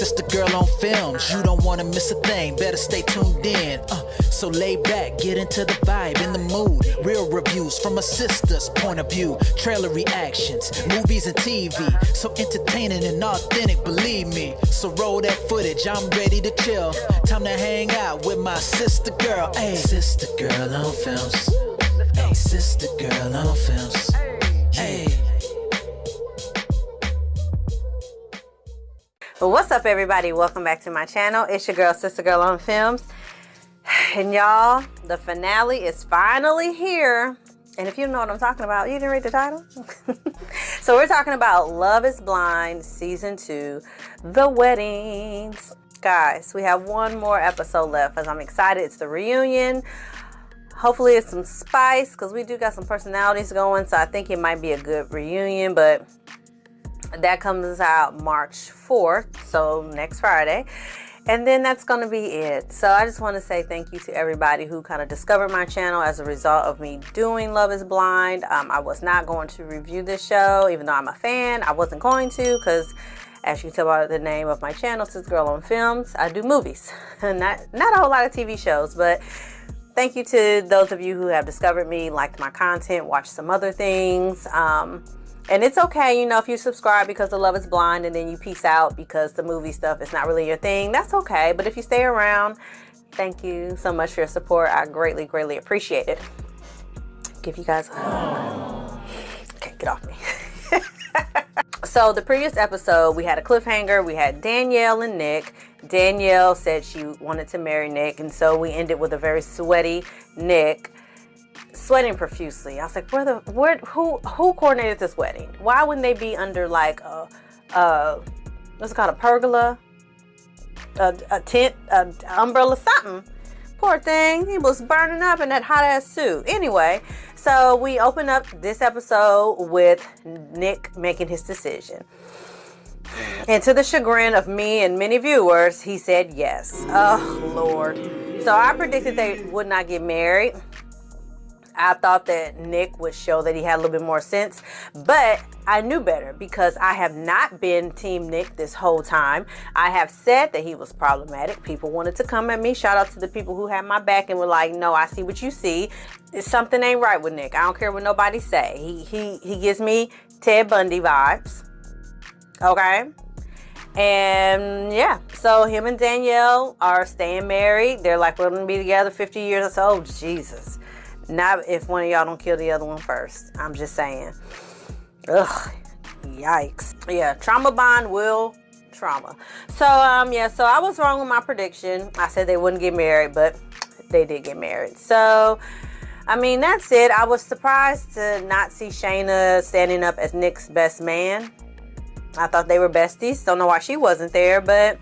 Sister girl on films, you don't wanna miss a thing, better stay tuned in. So lay back, get into the vibe, in the mood. Real reviews from a sister's point of view. Trailer reactions, movies and TV. So entertaining and authentic, believe me. So roll that footage, I'm ready to chill. Time to hang out with my sister girl. Hey, sister girl on films. Hey, sister girl on films. Hey. Well, what's up, everybody? Welcome back to my channel. It's your girl, Sister Girl on Films. And y'all, the finale is finally here. And if you know what I'm talking about, you didn't read the title? So we're talking about Love is Blind Season 2, The Weddings. Guys, we have one more episode left as I'm excited. It's the reunion. Hopefully it's some spice because we do got some personalities going. So I think it might be a good reunion, but that comes out March 4th, so next Friday. And then that's going to be it. So I just want to say thank you to everybody who kind of discovered my channel as a result of me doing Love is Blind. I was not going to review this show, even though I'm a fan. I wasn't going to because, as you can tell by the name of my channel, Sister Girl on Films, I do movies. not a whole lot of TV shows, but thank you to those of you who have discovered me, liked my content, watched some other things. And it's okay, you know, if you subscribe because the Love is Blind and then you peace out because the movie stuff is not really your thing, that's okay. But if you stay around, thank you so much for your support. I greatly, greatly appreciate it. Give you guys a... Okay, get off me. So the previous episode, we had a cliffhanger. We had Danielle and Nick. Danielle said she wanted to marry Nick. And so we ended with a very sweaty Nick sweating profusely. I was like, who coordinated this wedding? Why wouldn't they be under like what's it called, a pergola, a tent, an umbrella, something? Poor thing, he was burning up in that hot ass suit. Anyway, so we open up this episode with Nick making his decision. And to the chagrin of me and many viewers, he said yes. Oh Lord. So I predicted they would not get married. I thought that Nick would show that he had a little bit more sense, but I knew better because I have not been Team Nick this whole time. I have said that he was problematic. People wanted to come at me. Shout out to the people who had my back and were like, no, I see what you see. Something ain't right with Nick. I don't care what nobody say. He gives me Ted Bundy vibes. Okay? And yeah, so him and Danielle are staying married. They're like, we're going to be together 50 years or so. Oh, Jesus. Not if one of y'all don't kill the other one first. I'm just saying. Ugh. Yikes. Yeah, trauma bond will trauma. So, so I was wrong with my prediction. I said they wouldn't get married, but they did get married. So, I mean, that's it. I was surprised to not see Shayna standing up as Nick's best man. I thought they were besties. Don't know why she wasn't there, but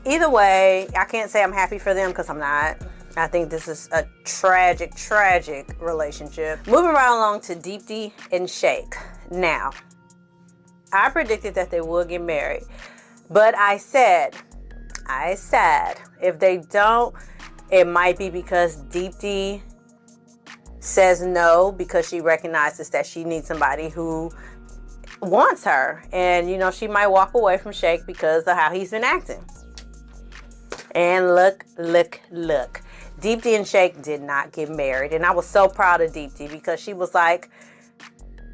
either way, I can't say I'm happy for them because I'm not. I think this is a tragic, tragic relationship. Moving right along to Deepti and Shayne. Now, I predicted that they would get married, but I said, if they don't, it might be because Deepti says no because she recognizes that she needs somebody who wants her. And, you know, she might walk away from Shayne because of how he's been acting. And look. Deepti and Shayne did not get married. And I was so proud of Deepti because she was like,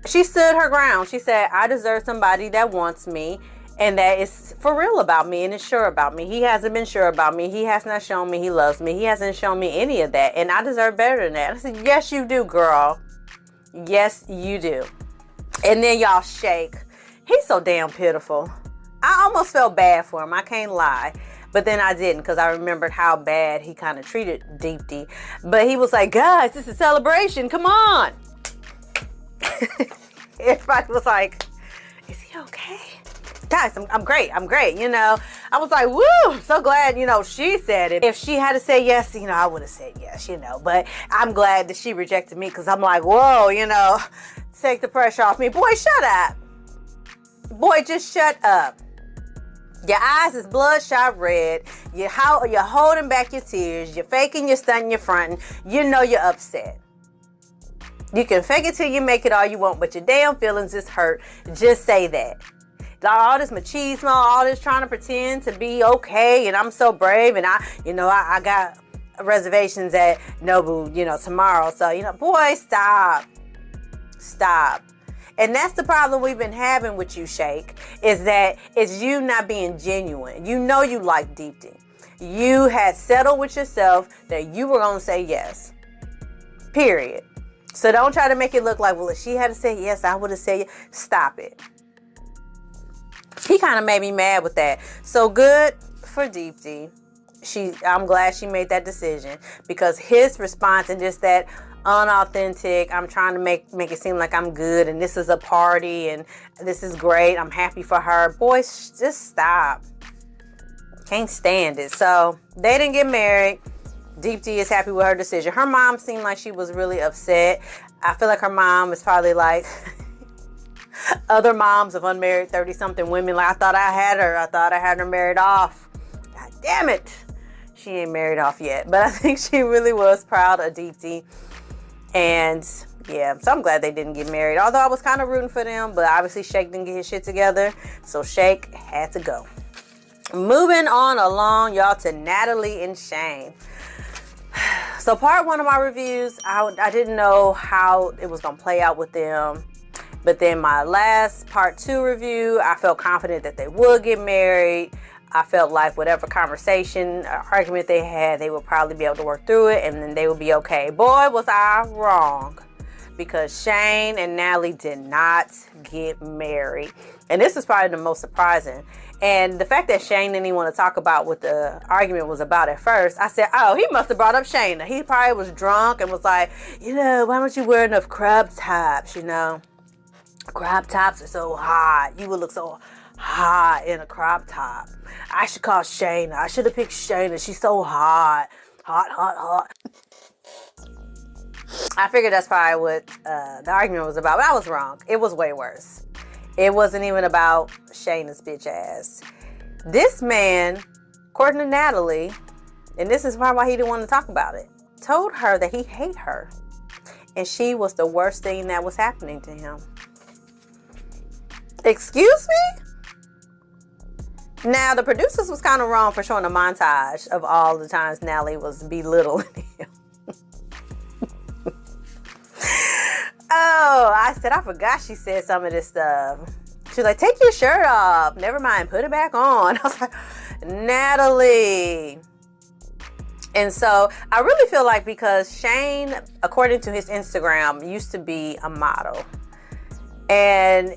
she stood her ground. She said, I deserve somebody that wants me and that is for real about me and is sure about me. He hasn't been sure about me. He has not shown me he loves me. He hasn't shown me any of that. And I deserve better than that. I said, yes, you do, girl. Yes, you do. And then y'all, Shayne. He's so damn pitiful. I almost felt bad for him. I can't lie. But then I didn't because I remembered how bad he kind of treated Deepti. But he was like, guys, this is a celebration. Come on. Everybody was like, is he okay? Guys, I'm great. I'm great. You know, I was like, woo, I'm so glad, you know, she said it. If she had to say yes, you know, I would have said yes, you know. But I'm glad that she rejected me because I'm like, whoa, you know, take the pressure off me. Boy, shut up. Boy, just shut up. Your eyes is bloodshot red. You're holding back your tears. You're faking, you're stunting, you're fronting. You know you're upset. You can fake it till you make it all you want, but your damn feelings is hurt. Just say that. all this machismo, all this trying to pretend to be okay, and I'm so brave, and I got reservations at Nobu, tomorrow. So, boy, stop. And that's the problem we've been having with you, Shake, is that it's you not being genuine. You know you like Deepti. You had settled with yourself that you were going to say yes. Period. So don't try to make it look like, well, if she had to say yes, I would have said yes. Stop it. He kind of made me mad with that. So good for Deepti. I'm glad she made that decision, because his response and just that unauthentic, I'm trying to make it seem like I'm good and this is a party and this is great, I'm happy for her. Boys, just stop. Can't stand it. So they didn't get married. Deepti is happy with her decision. Her mom seemed like she was really upset. I feel like her mom is probably like other moms of unmarried 30-something women. Like, I thought I had her married off. God damn it. She ain't married off yet. But I think she really was proud of Deepti. And yeah, so I'm glad they didn't get married. Although I was kind of rooting for them, but obviously Shake didn't get his shit together. So Shake had to go. Moving on along, y'all, to Natalie and Shayne. So part one of my reviews, I didn't know how it was going to play out with them. But then my last part 2 review, I felt confident that they would get married. I felt like whatever conversation or argument they had, they would probably be able to work through it and then they would be okay. Boy, was I wrong. Because Shayne and Natalie did not get married. And this is probably the most surprising. And the fact that Shayne didn't even want to talk about what the argument was about at first, I said, oh, he must have brought up Shayna. He probably was drunk and was like, why don't you wear enough crop tops, Crop tops are so hot. You would look so hot in a crop top. I should call Shayna. I should have picked Shayna. She's so hot. Hot. I figured that's probably what the argument was about, but I was wrong. It was way worse. It wasn't even about Shayna's bitch ass. This man, according to Natalie, and this is probably why he didn't want to talk about it, told her that he hated her. And she was the worst thing that was happening to him. Excuse me? Now, the producers was kind of wrong for showing a montage of all the times Natalie was belittling him. Oh, I forgot she said some of this stuff. She was like, take your shirt off. Never mind, put it back on. I was like, Natalie. And so I really feel like because Shayne, according to his Instagram, used to be a model. And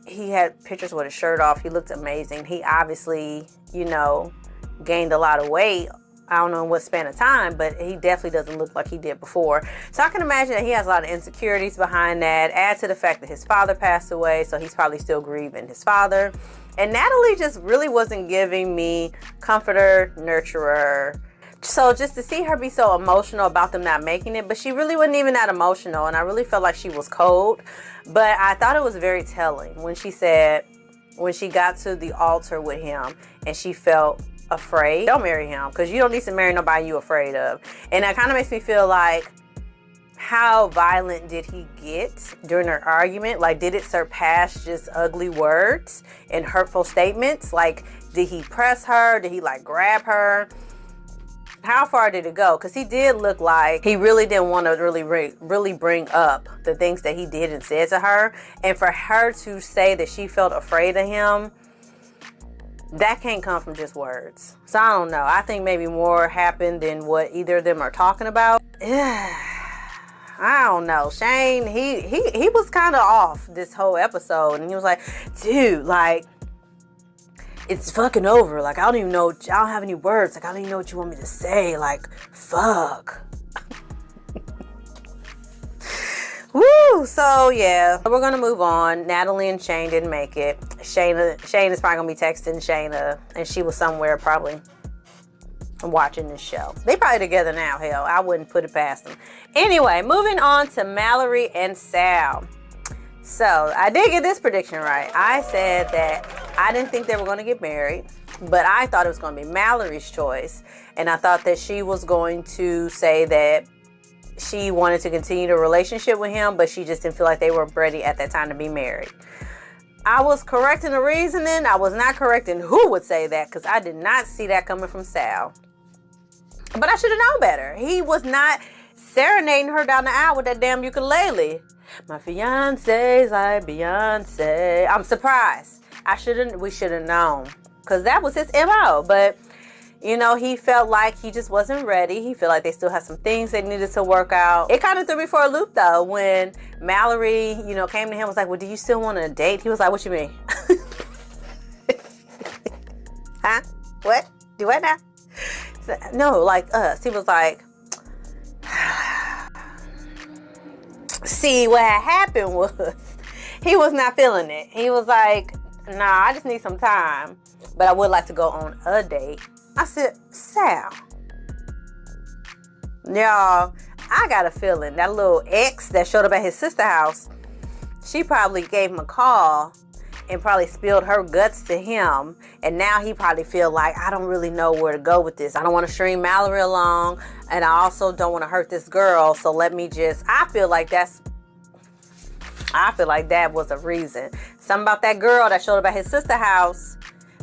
he had pictures with his shirt off. He looked amazing. He obviously, gained a lot of weight. I don't know in what span of time, but he definitely doesn't look like he did before. So I can imagine that he has a lot of insecurities behind that. Add to the fact that his father passed away, so he's probably still grieving his father. And Natalie just really wasn't giving me comforter, nurturer. So just to see her be so emotional about them not making it, but she really wasn't even that emotional, and I really felt like she was cold. But I thought it was very telling when she said, when she got to the altar with him and she felt afraid, don't marry him, because you don't need to marry nobody you're afraid of. And that kind of makes me feel like, how violent did he get during their argument? Like, did it surpass just ugly words and hurtful statements? Like, did he press her? Did he grab her? How far did it go? Because he did look like he really didn't want to really bring up the things that he did and said to her. And for her to say that she felt afraid of him, that can't come from just words. So I don't know. I think maybe more happened than what either of them are talking about. I don't know. Shayne, he was kind of off this whole episode. And he was like, dude, it's fucking over. I don't even know. I don't have any words. I don't even know what you want me to say. Fuck. Woo! So, yeah. We're going to move on. Natalie and Shayne didn't make it. Shayne is probably going to be texting Shayna. And she was somewhere probably watching this show. They probably together now. Hell, I wouldn't put it past them. Anyway, moving on to Mallory and Sal. So, I did get this prediction right. I said that I didn't think they were going to get married, but I thought it was going to be Mallory's choice. And I thought that she was going to say that she wanted to continue the relationship with him, but she just didn't feel like they were ready at that time to be married. I was correct in the reasoning. I was not correct in who would say that, because I did not see that coming from Sal. But I should have known better. He was not serenading her down the aisle with that damn ukulele. My fiance's like Beyonce. I'm surprised. We should have known, because that was his MO. But, you know, he felt like he just wasn't ready. He felt like they still had some things they needed to work out. It kind of threw me for a loop, though, when Mallory, you know, came to him, was like, well, do you still want to date? He was like, what you mean? Huh? What? Do what now? No, like us. He was like, see, what had happened was he was not feeling it. He was like, nah, I just need some time, but I would like to go on a date. I said, Sal, y'all, I got a feeling that little ex that showed up at his sister's house, she probably gave him a call and probably spilled her guts to him. And now he probably feel like, I don't really know where to go with this. I don't want to string Mallory along, and I also don't want to hurt this girl. So let me just, I feel like that was a reason. Something about that girl that showed up at his sister's house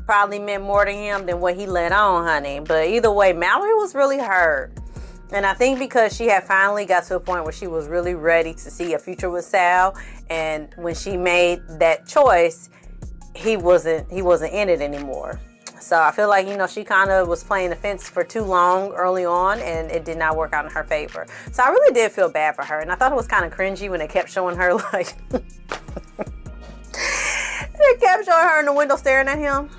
probably meant more to him than what he let on, honey. But either way, Mallory was really hurt. And I think because she had finally got to a point where she was really ready to see a future with Sal, and when she made that choice, he wasn't in it anymore. So I feel like, you know, she kind of was playing the fence for too long early on, and it did not work out in her favor. So I really did feel bad for her. And I thought it was kind of cringy when they kept showing her, like, they kept showing her in the window staring at him.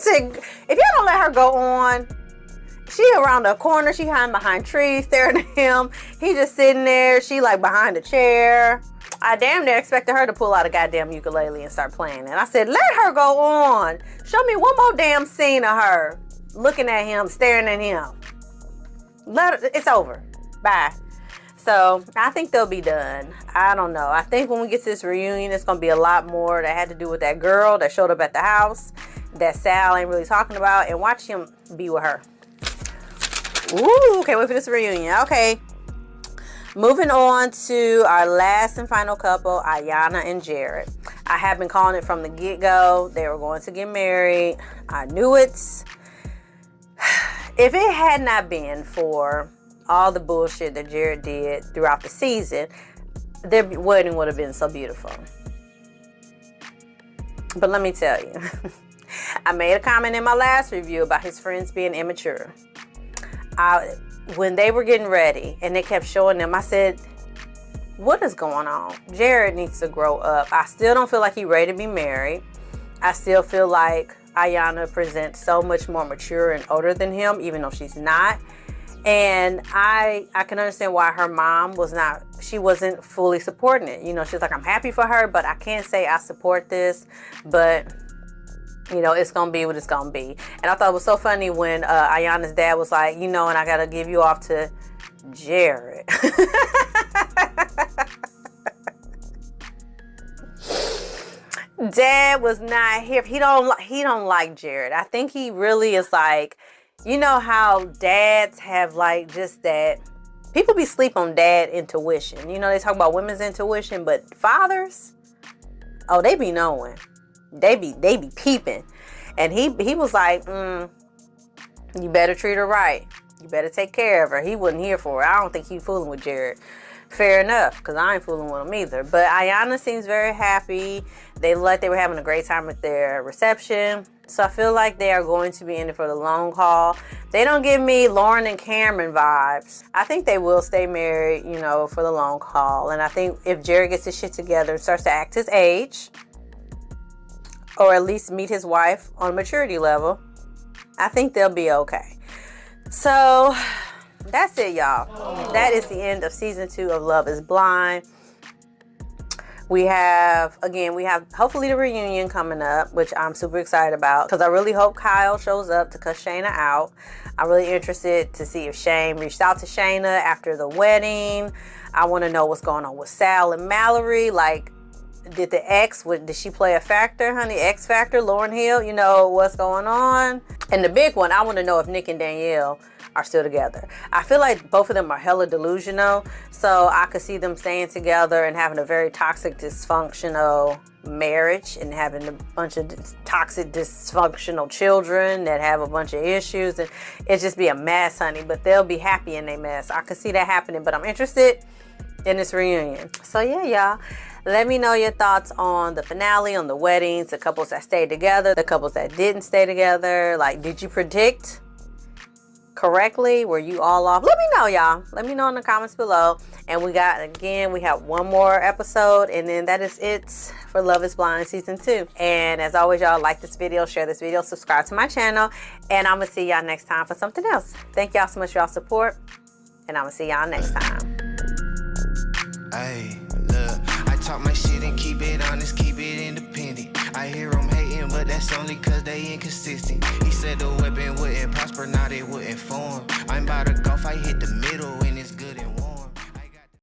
If y'all don't let her go on, she around the corner, she hiding behind trees staring at him. He just sitting there, she like behind a chair. I damn near expected her to pull out a goddamn ukulele and start playing it. I said, let her go on. Show me one more damn scene of her looking at him, staring at him. It's over. Bye. So I think they'll be done. I don't know. I think when we get to this reunion, it's going to be a lot more that had to do with that girl that showed up at the house that Sal ain't really talking about, and watch him be with her. Ooh, can't wait for this reunion. Okay. Moving on to our last and final couple, Iyanna and Jarrette. I have been calling it from the get-go. They were going to get married. I knew it. If it had not been for all the bullshit that Jarrette did throughout the season, their wedding would have been so beautiful. But let me tell you, I made a comment in my last review about his friends being immature. When they were getting ready and they kept showing them, I said, what is going on? Jarrette needs to grow up. I still don't feel like he's ready to be married. I still feel like Iyanna presents so much more mature and older than him, even though she's not. And I can understand why her mom wasn't fully supporting it. You know, she's like, I'm happy for her, but I can't say I support this. But, you know, it's going to be what it's going to be. And I thought it was so funny when Iyanna's dad was like, you know, and I got to give you off to Jarrette. Dad was not here. He don't like Jarrette. I think he really is like, you know how dads have like just that, people be sleep on dad intuition. You know, they talk about women's intuition, but fathers, oh, they be knowing. They be peeping. And he was like, you better treat her right. You better take care of her. He wasn't here for her. I don't think he fooling with Jarrette. Fair enough, because I ain't fooling with him either. But Iyanna seems very happy. They look like they were having a great time at their reception. So I feel like they are going to be in it for the long haul. They don't give me Lauren and Cameron vibes. I think they will stay married, you know, for the long haul. And I think if Jarrette gets his shit together and starts to act his age, or at least meet his wife on a maturity level, I think they'll be okay. So that's it, y'all. That is the end of season 2 of Love is Blind. We have hopefully the reunion coming up, which I'm super excited about, because I really hope Kyle shows up to cuss Shayna out. I'm really interested to see if Shayne reached out to Shayna after the wedding. I want to know what's going on with Sal and Mallory. Like, did she play a factor, honey? X Factor, Lauryn Hill, you know, what's going on? And the big one, I want to know if Nick and Danielle are still together. I feel like both of them are hella delusional, so I could see them staying together and having a very toxic, dysfunctional marriage and having a bunch of toxic, dysfunctional children that have a bunch of issues, and it just be a mess, honey. But they'll be happy in their mess. I could see that happening, but I'm interested in this reunion. So yeah, y'all, let me know your thoughts on the finale, on the weddings, the couples that stayed together, the couples that didn't stay together. Like, did you predict correctly? Were you all off? Let me know, y'all. Let me know in the comments below. And we have one more episode, and then that is it for Love is Blind season 2. And as always, y'all, like this video, share this video, subscribe to my channel, and I'm gonna see y'all next time for something else. Thank y'all so much for y'all support, and I'm gonna see y'all next time. Hey, look, I talk my shit and keep it honest, keep it independent. I hear them hating, but that's only cause they inconsistent. He said the weapon wouldn't prosper, now they wouldn't form. I'm about to golf, I hit the